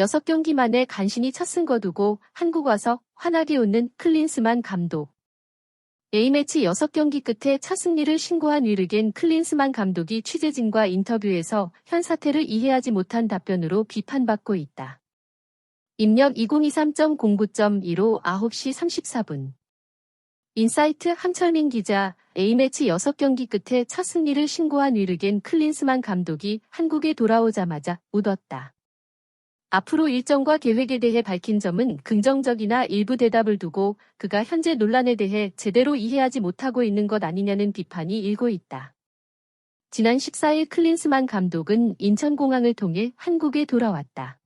6경기 만에 간신히 첫 승 거두고 한국 와서 환하게 웃는 클린스만 감독. A매치 6경기 끝에 첫 승리를 신고한 위르겐 클린스만 감독이 취재진과 인터뷰에서 현 사태를 이해하지 못한 답변으로 비판받고 있다. 입력 2023.09.15 9시 34분. 인사이트 함철민 기자. A매치 6경기 끝에 첫 승리를 신고한 위르겐 클린스만 감독이 한국에 돌아오자마자 웃었다. 앞으로 일정과 계획에 대해 밝힌 점은 긍정적이나 일부 대답을 두고 그가 현재 논란에 대해 제대로 이해하지 못하고 있는 것 아니냐는 비판이 일고 있다. 지난 14일 클린스만 감독은 인천공항을 통해 한국에 돌아왔다.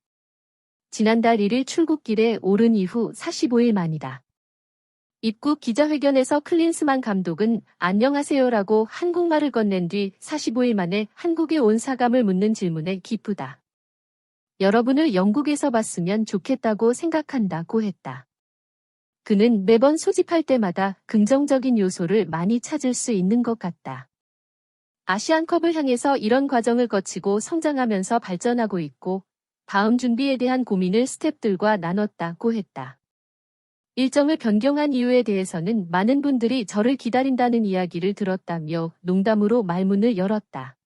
지난달 1일 출국길에 오른 이후 45일 만이다. 입국 기자회견에서 클린스만 감독은 안녕하세요라고 한국말을 건넨 뒤 45일 만에 한국에 온 사감을 묻는 질문에 기쁘다. 여러분을 영국에서 봤으면 좋겠다고 생각한다고 했다. 그는 매번 소집할 때마다 긍정적인 요소를 많이 찾을 수 있는 것 같다. 아시안컵을 향해서 이런 과정을 거치고 성장하면서 발전하고 있고 다음 준비에 대한 고민을 스태프들과 나눴다고 했다. 일정을 변경한 이유에 대해서는 많은 분들이 저를 기다린다는 이야기를 들었다며 농담으로 말문을 열었다.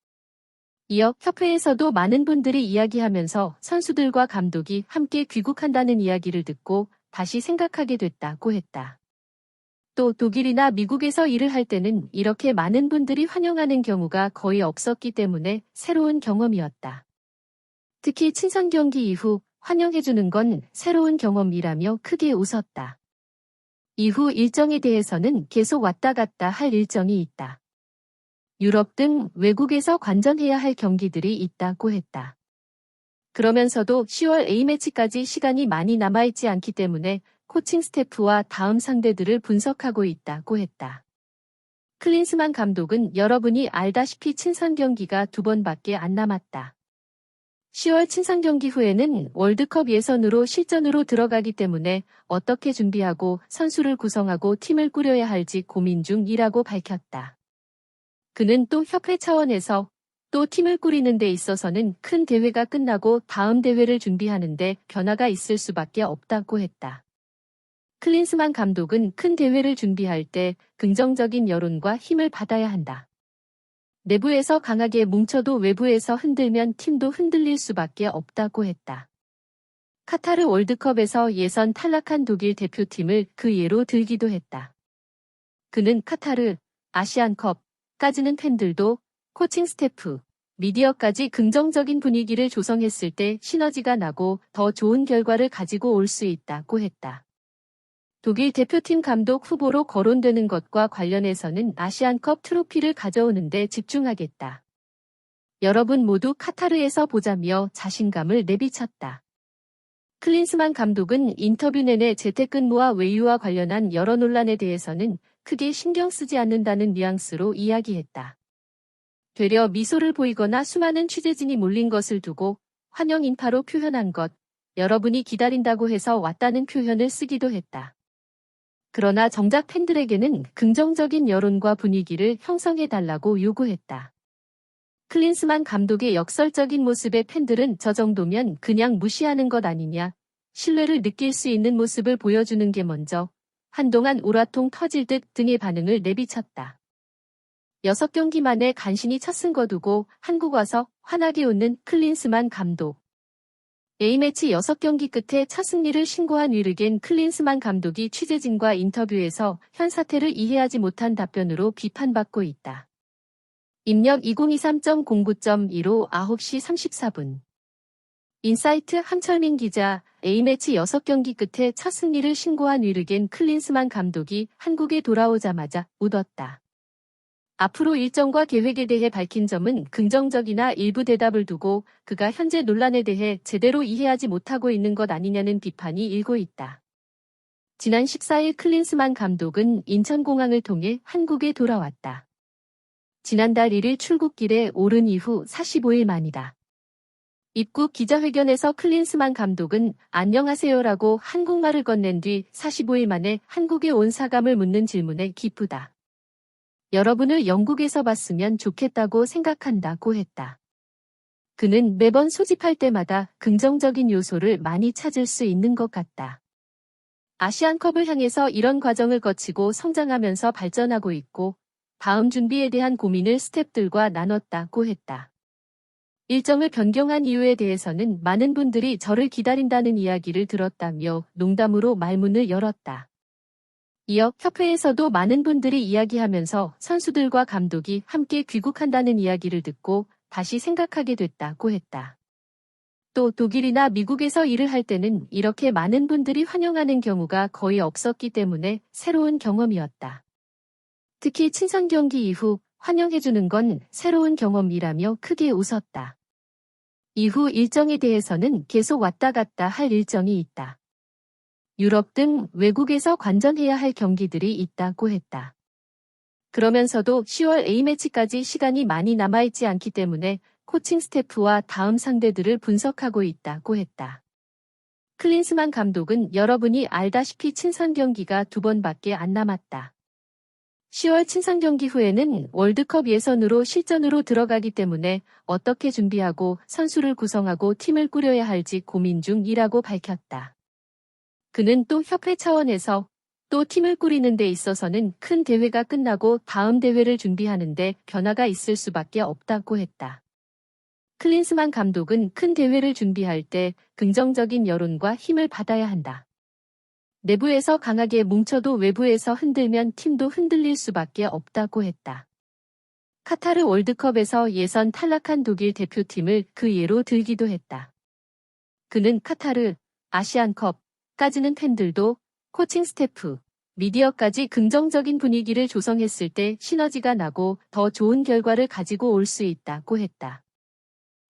이어 협회에서도 많은 분들이 이야기하면서 선수들과 감독이 함께 귀국한다는 이야기를 듣고 다시 생각하게 됐다고 했다. 또 독일이나 미국에서 일을 할 때는 이렇게 많은 분들이 환영하는 경우가 거의 없었기 때문에 새로운 경험이었다. 특히 친선 경기 이후 환영해주는 건 새로운 경험이라며 크게 웃었다. 이후 일정에 대해서는 계속 왔다 갔다 할 일정이 있다. 유럽 등 외국에서 관전해야 할 경기들이 있다고 했다. 그러면서도 10월 A매치까지 시간이 많이 남아있지 않기 때문에 코칭 스태프와 다음 상대들을 분석하고 있다고 했다. 클린스만 감독은 여러분이 알다시피 친선 경기가 2번밖에 안 남았다. 10월 친선 경기 후에는 월드컵 예선으로 실전으로 들어가기 때문에 어떻게 준비하고 선수를 구성하고 팀을 꾸려야 할지 고민 중이라고 밝혔다. 그는 또 협회 차원에서 또 팀을 꾸리는 데 있어서는 큰 대회가 끝나고 다음 대회를 준비하는데 변화가 있을 수밖에 없다고 했다. 클린스만 감독은 큰 대회를 준비할 때 긍정적인 여론과 힘을 받아야 한다. 내부에서 강하게 뭉쳐도 외부에서 흔들면 팀도 흔들릴 수밖에 없다고 했다. 카타르 월드컵에서 예선 탈락한 독일 대표팀을 그 예로 들기도 했다. 그는 카타르, 아시안컵, 까지는 팬들도 코칭 스태프, 미디어까지 긍정적인 분위기를 조성했을 때 시너지가 나고 더 좋은 결과를 가지고 올 수 있다고 했다. 독일 대표팀 감독 후보로 거론되는 것과 관련해서는 아시안컵 트로피를 가져오는 데 집중하겠다. 여러분 모두 카타르에서 보자며 자신감을 내비쳤다. 클린스만 감독은 인터뷰 내내 재택근무와 외유와 관련한 여러 논란에 대해서는 크게 신경 쓰지 않는다는 뉘앙스로 이야기했다. 되려 미소를 보이거나 수많은 취재진이 몰린 것을 두고 환영 인파로 표현한 것, 여러분이 기다린다고 해서 왔다는 표현을 쓰기도 했다. 그러나 정작 팬들에게는 긍정적인 여론과 분위기를 형성해달라고 요구했다. 클린스만 감독의 역설적인 모습에 팬들은 저 정도면 그냥 무시하는 것 아니냐, 신뢰를 느낄 수 있는 모습을 보여주는 게 먼저, 한동안 우라통 터질 듯 등의 반응을 내비쳤다. 6경기 만에 간신히 첫 승 거두고 한국 와서 환하게 웃는 클린스만 감독. A매치 6경기 끝에 첫 승리를 신고한 위르겐 클린스만 감독이 취재진과 인터뷰에서 현 사태를 이해하지 못한 답변으로 비판받고 있다. 입력 2023.09.15 9시 34분. 인사이트 함철민 기자. A매치 6경기 끝에 첫 승리를 신고한 위르겐 클린스만 감독이 한국에 돌아오자마자 웃었다. 앞으로 일정과 계획에 대해 밝힌 점은 긍정적이나 일부 대답을 두고 그가 현재 논란에 대해 제대로 이해하지 못하고 있는 것 아니냐는 비판이 일고 있다. 지난 14일 클린스만 감독은 인천공항을 통해 한국에 돌아왔다. 지난달 1일 출국길에 오른 이후 45일 만이다. 입국 기자회견에서 클린스만 감독은 안녕하세요라고 한국말을 건넨 뒤 45일 만에 한국에 온 사감을 묻는 질문에 기쁘다. 여러분을 영국에서 봤으면 좋겠다고 생각한다고 했다. 그는 매번 소집할 때마다 긍정적인 요소를 많이 찾을 수 있는 것 같다. 아시안컵을 향해서 이런 과정을 거치고 성장하면서 발전하고 있고 다음 준비에 대한 고민을 스태프들과 나눴다고 했다. 일정을 변경한 이유에 대해서는 많은 분들이 저를 기다린다는 이야기를 들었다며 농담으로 말문을 열었다. 이어 협회에서도 많은 분들이 이야기하면서 선수들과 감독이 함께 귀국한다는 이야기를 듣고 다시 생각하게 됐다고 했다. 또 독일이나 미국에서 일을 할 때는 이렇게 많은 분들이 환영하는 경우가 거의 없었기 때문에 새로운 경험이었다. 특히 친선 경기 이후 환영해주는 건 새로운 경험이라며 크게 웃었다. 이후 일정에 대해서는 계속 왔다 갔다 할 일정이 있다. 유럽 등 외국에서 관전해야 할 경기들이 있다고 했다. 그러면서도 10월 A매치까지 시간이 많이 남아있지 않기 때문에 코칭 스태프와 다음 상대들을 분석하고 있다고 했다. 클린스만 감독은 여러분이 알다시피 친선 경기가 2번밖에 안 남았다. 10월 친선 경기 후에는 월드컵 예선으로 실전으로 들어가기 때문에 어떻게 준비하고 선수를 구성하고 팀을 꾸려야 할지 고민 중이라고 밝혔다. 그는 또 협회 차원에서 또 팀을 꾸리는 데 있어서는 큰 대회가 끝나고 다음 대회를 준비하는데 변화가 있을 수밖에 없다고 했다. 클린스만 감독은 큰 대회를 준비할 때 긍정적인 여론과 힘을 받아야 한다. 내부에서 강하게 뭉쳐도 외부에서 흔들면 팀도 흔들릴 수밖에 없다고 했다. 카타르 월드컵에서 예선 탈락한 독일 대표팀을 그 예로 들기도 했다. 그는 카타르, 아시안컵까지는 팬들도 코칭 스태프, 미디어까지 긍정적인 분위기를 조성했을 때 시너지가 나고 더 좋은 결과를 가지고 올 수 있다고 했다.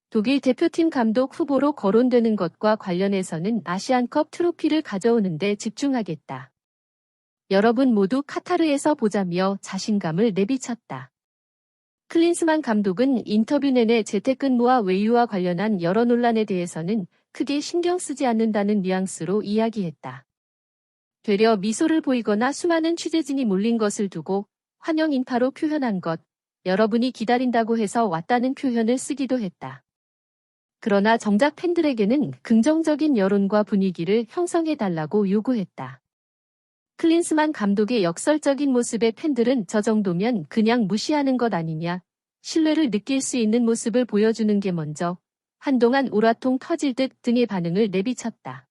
독일 대표팀 감독 후보로 거론되는 것과 관련해서는 아시안컵 트로피를 가져오는 데 집중하겠다. 여러분 모두 카타르에서 보자며 자신감을 내비쳤다. 클린스만 감독은 인터뷰 내내 재택근무와 외유와 관련한 여러 논란에 대해서는 크게 신경 쓰지 않는다는 뉘앙스로 이야기했다. 되려 미소를 보이거나 수많은 취재진이 몰린 것을 두고 환영 인파로 표현한 것, 여러분이 기다린다고 해서 왔다는 표현을 쓰기도 했다. 그러나 정작 팬들에게는 긍정적인 여론과 분위기를 형성해달라고 요구했다. 클린스만 감독의 역설적인 모습에 팬들은 저 정도면 그냥 무시하는 것 아니냐, 신뢰를 느낄 수 있는 모습을 보여주는 게 먼저, 한동안 우라통 터질 듯 등의 반응을 내비쳤다.